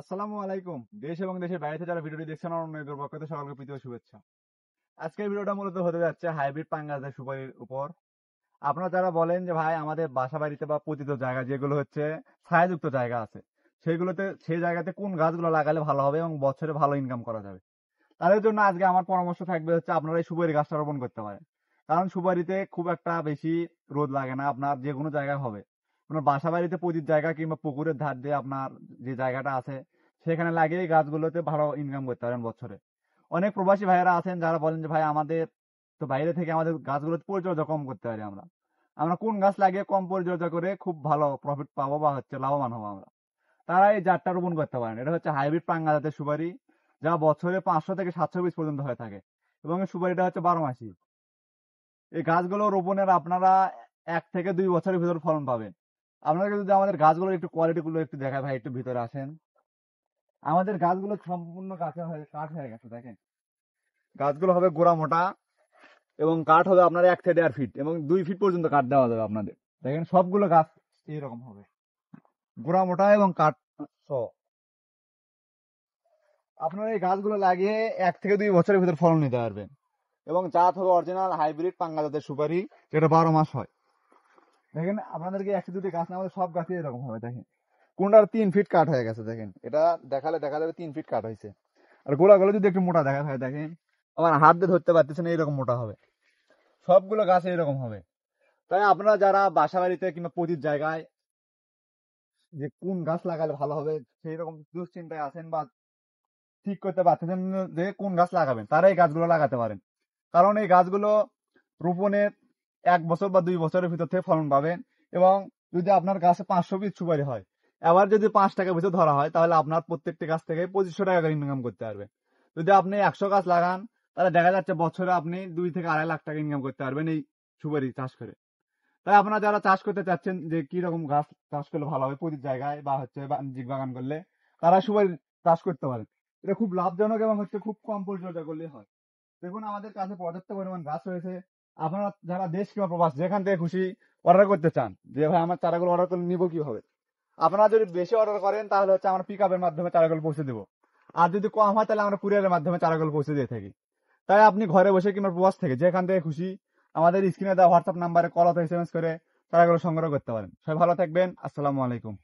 আসসালামু আলাইকুম। দেশ এবং দেশের বাইরে থেকে যারা ভিডিওটি দেখছেন অন্যদের পক্ষ থেকে সকলকে প্রীতি ও শুভেচ্ছা। আজকের ভিডিওটা মূলত হতে যাচ্ছে হাইব্রিড পাঙ্গাস সুপারির উপর। আপনারা যারা বলেন যে ভাই আমাদের বাসা বাড়িতে বা পতিত জায়গা যেগুলো হচ্ছে ছায়াযুক্ত জায়গা আছে সেইগুলোতে সেই জায়গাতে কোন গাছগুলো লাগালে ভালো হবে এবং বছরে ভালো ইনকাম করা যাবে, তাদের জন্য আজকে আমার পরামর্শ থাকবে হচ্ছে আপনারা এই সুপারি গাছটা রোপণ করতে পারেন। কারণ সুপারিতে খুব একটা বেশি রোদ লাগে না, আপনার যে কোনো জায়গায় হবে। আপনার বাসা বাড়িতে পতিত জায়গা কিংবা পুকুরের ধার দিয়ে আপনার যে জায়গাটা আছে সেখানে লাগিয়ে এই গাছগুলোতে ভালো ইনকাম করতে পারেন বছরে। অনেক প্রবাসী ভাইয়েরা আছেন যারা বলেন যে ভাই আমাদের তো বাইরে থেকে আমাদের গাছগুলোতে পরিচর্যা কম করতে পারি, আমরা আমরা কোন গাছ লাগিয়ে কম পরিচর্যা করে খুব ভালো প্রফিট পাবো বা হচ্ছে লাভবান হবো আমরা, তারা এই জাতটা রোপণ করতে পারেন। এটা হচ্ছে হাইব্রিড পাঙ্গা জাতের সুপারি, যা বছরে 500 থেকে 700 পিস পর্যন্ত হয়ে থাকে এবং এই সুপারিটা হচ্ছে 12 মাসি। এই গাছগুলো রোপণের আপনারা 1 থেকে 2 বছরের ভিতর ফলন পাবেন। আপনাকে যদি আমাদের গাছগুলোর একটু কোয়ালিটি গুলো একটু দেখায়, ভাই একটু ভিতরে আসেন। আমাদের গাছগুলো সম্পূর্ণ কাঠ হয়ে গেছে, দেখেন গাছগুলো হবে গোড়া মোটা এবং কাঠ হবে আপনার 1 থেকে 1.5 ফিট এবং 2 ফিট পর্যন্ত কাঠ দেওয়া যাবে আপনাদের। দেখেন সবগুলো গাছ এইরকম হবে, গোড়া মোটা এবং কাঠ সহ। আপনারা এই গাছগুলো লাগিয়ে 1 থেকে 2 বছরের ভিতর ফলন নিতে পারবেন এবং জাত হবে অরিজিনাল হাইব্রিড পাঙ্গা জাতের সুপারি, যেটা 12 মাস হয়। দেখেন আপনাদেরকে 1 2টি গাছ না, আমাদের সব গাছই এরকম হবে। দেখেন কোনটার 3 ফিট কাঠ হয়ে গেছে, দেখেন এটা দেখালে দেখা যাবে 3 ফিট কাঠ হয়েছে। আর গোড়াগুলো যদি একটু মোটা দেখা হয়, দেখেন আমার হাত দিয়ে ধরতে পারতেছেন এইরকম মোটা হবে। সবগুলো গাছ এরকম হবে। তাই আপনারা যারা বাসা বাড়িতে কিংবা পতিত জায়গায় যে কোন গাছ লাগালে ভালো হবে সেই রকম দুশ্চিন্তায় আছেন বা ঠিক করতে পারতেছেন যে কোন গাছ লাগাবেন, তারা এই গাছগুলো লাগাতে পারেন। কারণ এই গাছগুলো রোপণের 1 বছর বা 2 বছরের ভিতর থেকে ফলন পাবেন। এবং যদি আপনার গাছে 500 পিস সুপারি হয়, এবার যদি 5 টাকা ভিতর ধরা হয়, তাহলে আপনার প্রত্যেকটি গাছ থেকে 2500 টাকা করে ইনকাম করতে পারবেন। যদি আপনি 100 গাছ লাগান, তাহলে দেখা যাচ্ছে বছরে আপনি 2 থেকে 2.5 লাখ টাকা ইনকাম করতে পারবেন এই সুপারি চাষ করে। তাই আপনারা যারা চাষ করতে চাচ্ছেন যে কি রকম গাছ চাষ করলে ভালো হবে প্রতি জায়গায় বা হচ্ছে বাণিজ্যিক বাগান করলে, তারা সুপারি চাষ করতে পারেন। এটা খুব লাভজনক এবং হচ্ছে খুব কম পরিচর্যা করলেই হয়। দেখুন আমাদের কাছে পর্যাপ্ত পরিমাণ গাছ রয়েছে। আপনারা যারা দেশ কিংবা প্রবাস যেখান থেকে খুশি অর্ডার করতে চান যে ভাই আমার চারাগুলো অর্ডার করে নিবো কিভাবে, আপনারা যদি বেশি অর্ডার করেন তাহলে হচ্ছে আমরা পিক আপের মাধ্যমে চারাগুলো পৌঁছে দেবো। আর যদি কম হয় তাহলে আমরা কুরিয়ারের মাধ্যমে চারাগুলো পৌঁছে দিয়ে থাকি। তাই আপনি ঘরে বসে কিংবা প্রবাস থেকে যেখান থেকে খুশি আমাদের স্ক্রিনে দেওয়া হোয়াটসঅ্যাপ নাম্বারে কল অথবা SMS করে চারাগুলো সংগ্রহ করতে পারেন। সবাই ভালো থাকবেন। আসসালামু আলাইকুম।